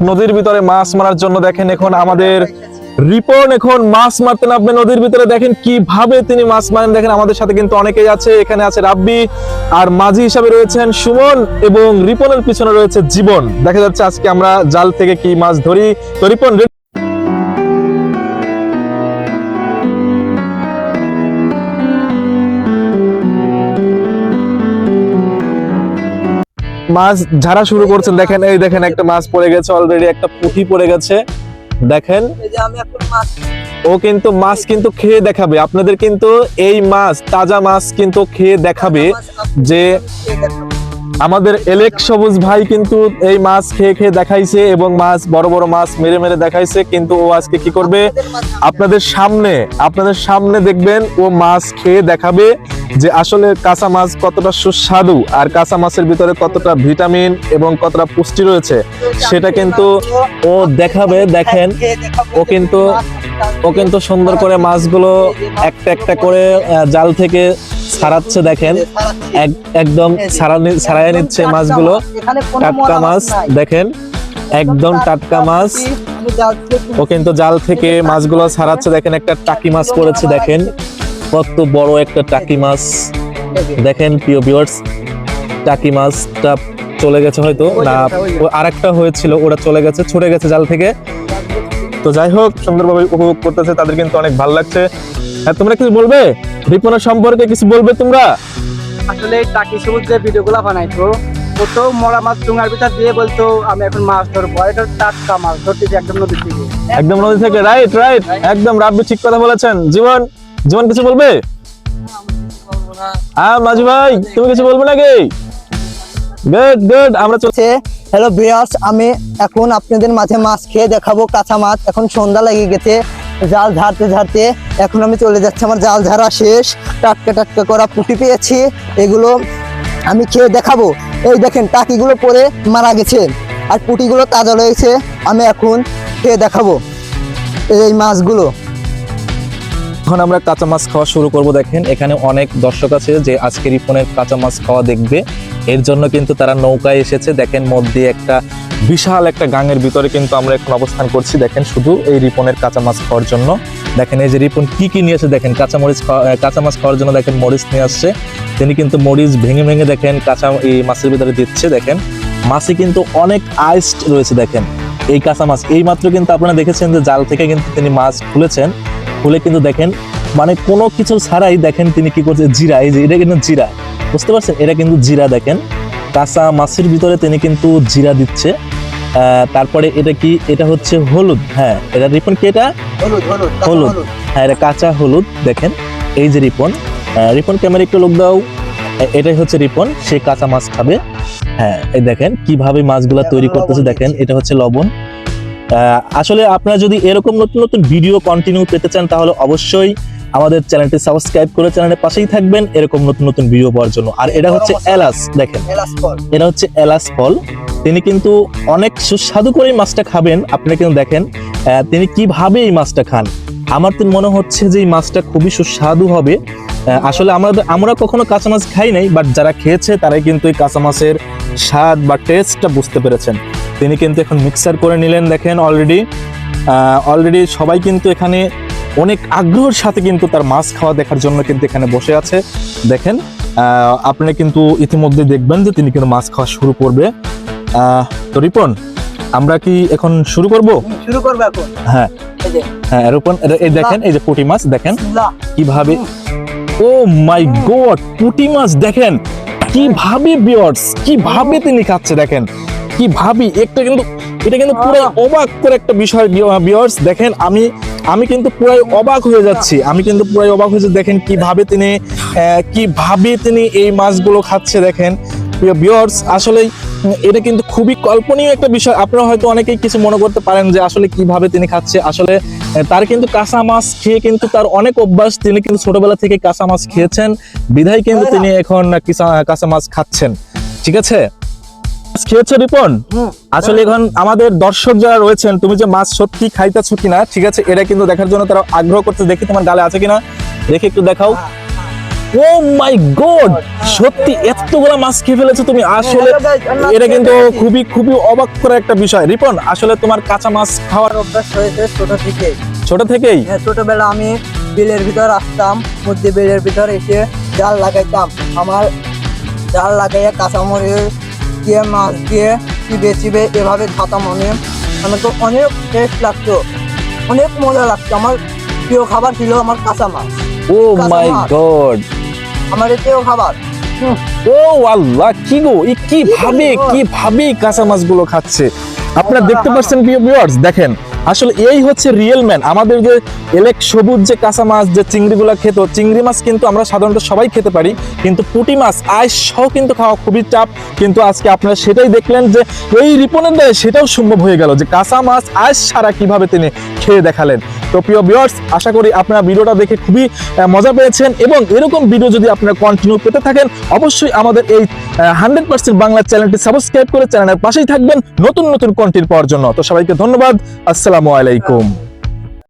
নদীর ভিতরে মাছ মারার জন্য। দেখেন এখন আমাদের রিপন এখন মাছ মারতে নামবে নদীর ভিতরে। দেখেন কিভাবে তিনি মাছ মারেন। দেখেন আমাদের সাথে কিন্তু অনেকেই আছে, এখানে আছে রাব্বি, আর মাঝি হিসাবে রয়েছেন সুমন, এবং রিপনের পিছনে রয়েছে জীবন। দেখা যাচ্ছে আজকে আমরা জাল থেকে কি মাছ ধরি। তো রিপন মাছ ঝাড়া শুরু করছেন। দেখেন এই দেখেন একটা মাছ পড়ে গেছে অলরেডি, একটা পুঁটি পড়ে গেছে। দেখেন ও কিন্তু মাছ কিন্তু খেয়ে দেখাবে আপনাদের, কিন্তু এই মাছ তাজা মাছ কিন্তু খেয়ে দেখাবে যে আমাদের এলেক সবুজ ভাই কিন্তু এই মাছ খেয়ে খেয়ে দেখাইছে, এবং মাছ বড় বড় মাছ মেরে মেরে দেখাইছে। কিন্তু ও আজকে কি করবে আপনাদের সামনে দেখবেন ও মাছ খেয়ে দেখাবে যে আসলে কাঁচা মাছ কতটা সুস্বাদু, আর কাঁচা মাছের ভিতরে কতটা ভিটামিন এবং কতটা পুষ্টি রয়েছে সেটা কিন্তু ও দেখাবে। দেখেন ও কিন্তু সুন্দর করে মাছগুলো একটা একটা করে জাল থেকে ছাড়াচ্ছে। দেখেন একদম ছাড়াইয়া নিচ্ছে মাছগুলো, টাটকা মাছ। দেখেন একদম টাটকা মাছ, ও কিন্তু জাল থেকে মাছগুলো ছাড়াচ্ছে। দেখেন একটা টাকি মাছ পড়েছে, দেখেন কত বড় একটা টাকি মাছ। দেখেন প্রিয় ভিউয়ার্স, টাকি মাছটা চলে গেছে হয়তো না, আরেকটা হয়েছিল ওটা চলে গেছে, ছুটে গেছে জাল থেকে। তো যাই হোক সুন্দরভাবে উপভোগ করতেছে, তাদের কিন্তু অনেক ভালো লাগছে। হ্যাঁ, তোমরা কিছু বলবে রিপনের সম্পর্কে, কিছু বলবে তোমরা? আসলে টাকি সবুজ যে ভিডিওগুলো বানাইতো ও তো মরা মাছ ডুঙার ভিতর দিয়ে বলতো আমি এখন মাছ ধরবো, এটা টাটকা মাছ ধরতেছি একদম নদী থেকে। একদম নদী থেকে, রাইট একদম রাব্বি ঠিক কথা বলেছেন। জীবন কিছু বলবে? হ্যাঁ মাঝি ভাই তুমি কিছু বলবে নাকি? গুড আমরা চলছে। হ্যালো ভিউয়ার্স, আমি এখন আপনাদের মাঝে মাছ খেয়ে দেখাবো কাঁচা মাছ। এখন সন্ধ্যা লেগে গেছে, জাল ঝাড়তে এখন আমি চলে যাচ্ছি, আমার জাল ঝাড়া শেষ। টাটকা করা পুঁটি পেয়েছি, এগুলো আমি খেয়ে দেখাবো। এই দেখেন টাকিগুলো পরে মারা গেছে আর পুঁটিগুলো তাজা রয়েছে, আমি এখন খেয়ে দেখাবো এই মাছগুলো। এখন আমরা কাঁচা মাছ খাওয়া শুরু করব। দেখেন এখানে অনেক দর্শক আছে যে আজকে রিপনের কাঁচা মাছ খাওয়া দেখবে, এর জন্য কিন্তু তারা নৌকায় এসেছে। দেখেন মধ্যে একটা বিশাল একটা গাঙের ভিতরে কিন্তু আমরা এখন অবস্থান করছি। দেখেন শুধু এই রিপনের কাঁচা মাছ খাওয়ার জন্য। দেখেন এই যে রিপন কি নিয়েছে, দেখেন কাঁচা মাছ খাওয়ার জন্য দেখেন মরিচ নিয়ে আসছে। তিনি কিন্তু মরিচ ভেঙে দেখেন কাঁচা এই মাছের ভিতরে দিচ্ছে। দেখেন মাছে কিন্তু অনেক আইসড রয়েছে। দেখেন এই কাঁচা মাছ এই মাত্র কিন্তু আপনারা দেখেছেন যে জাল থেকে কিন্তু তিনি মাছ খুলে কিন্তু দেখেন মানে কোনো কিছু ছাড়াই দেখেন তিনি কি করছে, জিরা, এই যে এটা কিন্তু জিরা, বুঝতে পারছেন এটা কিন্তু জিরা। দেখেন কাঁচা মাছের ভিতরে তিনি কিন্তু জিরা দিচ্ছে। তারপরে এটা কি, এটা হচ্ছে হলুদ। হ্যাঁ এটা রিপন কি, এটা হলুদ। হ্যাঁ এটা কাঁচা হলুদ। দেখেন এই যে রিপন ক্যামেরা একটু লোক দাও, এটাই হচ্ছে রিপন, সে কাঁচা মাছ খাবে। হ্যাঁ এই দেখেন কিভাবে মাছগুলা তৈরি করতেছে। দেখেন এটা হচ্ছে লবণ। আসলে আপনারা যদি এরকম নতুন ভিডিও কন্টিনিউ পেতে চান তাহলে অবশ্যই আমাদের চ্যানেলটি সাবস্ক্রাইব করে চ্যানেলের পাশেই থাকবেন এরকম নতুন ভিডিও পাওয়ার জন্য। আর এটা হচ্ছে এলাচ। দেখেন এটা হচ্ছে এলাচ ফল। তিনি কিন্তু অনেক সুস্বাদু করে মাছটা খাবেন। আপনি কিন্তু দেখেন তিনি কিভাবে এই মাছটা খান। আমার তো মনে হচ্ছে যে এই মাছটা খুবই সুস্বাদু হবে। আসলে আমরা কখনো কাঁচা মাছ খাই নাই, বাট যারা খেয়েছে তারাই কিন্তু এই কাঁচা মাছের স্বাদ বা টেস্টটা বুঝতে পেরেছেন। তিনি কিন্তু এখন মিক্সার করে নিলেন। দেখেন অলরেডি সবাই কিন্তু এখানে অনেক আগ্রহের সাথে কিন্তু তার মাছ খাওয়া দেখার জন্য কিন্তু এখানে বসে আছে। দেখেন আপনি কিন্তু ইতিমধ্যে দেখবেন যে তিনি কিন্তু মাছ খাওয়া শুরু করবে। তো রিপন আমরা কি এখন শুরু করব এখন? হ্যাঁ রিপন এই দেখেন এই যে পুঁটি মাছ দেখেন কিভাবে, ও মাই গড পুঁটি মাছ দেখেন কিভাবে ভিউয়ার্স কিভাবে তিনি খাচ্ছে। দেখেন কিভাবে এটা কিন্তু পুরো অবাক করে একটা বিষয় ভিউয়ার্স। দেখেন আমি কিন্তু পুরাই অবাক হয়ে যাচ্ছি, দেখেন কিভাবে তিনি এই মাছগুলো খাচ্ছে। দেখেন প্রিয় ভিউয়ার্স আসলে এটা কিন্তু খুবই কল্পনীয় একটা বিষয়। আপনারা হয়তো অনেকেই কিছু মনে করতে পারেন যে আসলে কিভাবে তিনি খাচ্ছে। আসলে তার কিন্তু কাঁচা মাছ খেয়ে কিন্তু তার অনেক অভ্যাস, তিনি কিন্তু ছোটবেলা থেকে কাঁচা মাছ খেয়েছেন, বিধায় কিন্তু তিনি এখন কাঁচা মাছ খাচ্ছেন। ঠিক আছে, খেয়েছো রিপন? আসলে এখন আমাদের দর্শক যারা রয়েছেন, তুমি যে মাছ সত্যি খাইতেছো কিনা, ঠিক আছে এটা কিন্তু দেখার জন্য তারা আগ্রহ করতে। দেখি তোমার গালে আছে কিনা, দেখে একটু দেখাও। ও মাই গড, সত্যি এতগুলা মাছ খেয়ে ফেলেছো তুমি, আসলে এটা কিন্তু খুবই খুবই অবাক করা একটা বিষয়। রিপন, আসলে তোমার কাঁচা মাছ খাওয়ার অভ্যাস হয়েছে ছোট থেকে। ছোট থেকেই? হ্যাঁ, ছোটবেলা আমি বিলের ভিতর আসতাম, মধ্যে বিলের ভিতর এসে জাল লাগাইতাম। আমার জাল লাগাইয়া কাঁচামরিচ দিয়ে মাছ দিয়ে চিবে চিবে এভাবে খাতাম। আমার তো অনেক টেস্ট লাগতো, অনেক মজা লাগতো। আমার প্রিয় খাবার ছিল আমার কাঁচা মাছ। ও কাঁচা মাই মাছ। গড, আমার এই প্রিয় খাবার। ও আল্লাহ, কি গো, কিভাবে কাঁচা মাছগুলো খাচ্ছে আপনারা দেখতে পাচ্ছেন প্রিয় ভিউয়ার্স। দেখেন, আসলে এই হচ্ছে রিয়েল ম্যান। আমাদের যে এলেক সবুজ যে কাঁচা মাছ যে চিংড়িগুলো খেত, চিংড়ি মাছ কিন্তু আমরা সাধারণত সবাই খেতে পারি, কিন্তু পুঁটি মাছ আইস সহ কিন্তু খাওয়া খুবই চাপ। কিন্তু আজকে আপনারা সেটাই দেখলেন যে এই রিপনের দ্বারা সেটাও সম্ভব হয়ে গেল, যে কাঁচা মাছ আইস ছাড়া কিভাবে তিনি খেয়ে দেখালেন। তো প্রিয় ভিউয়ার্স, আশা করি আপনারা ভিডিওটা দেখে খুবই মজা পেয়েছেন, এবং এরকম ভিডিও যদি আপনারা কন্টিনিউ পেতে থাকেন, অবশ্যই আমাদের এই 100% বাংলা চ্যানেলটি সাবস্ক্রাইব করে চ্যানেলের পাশেই থাকবেন নতুন নতুন কন্টেন্ট পাওয়ার জন্য। তো সবাইকে ধন্যবাদ, আসসালামু আলাইকুম।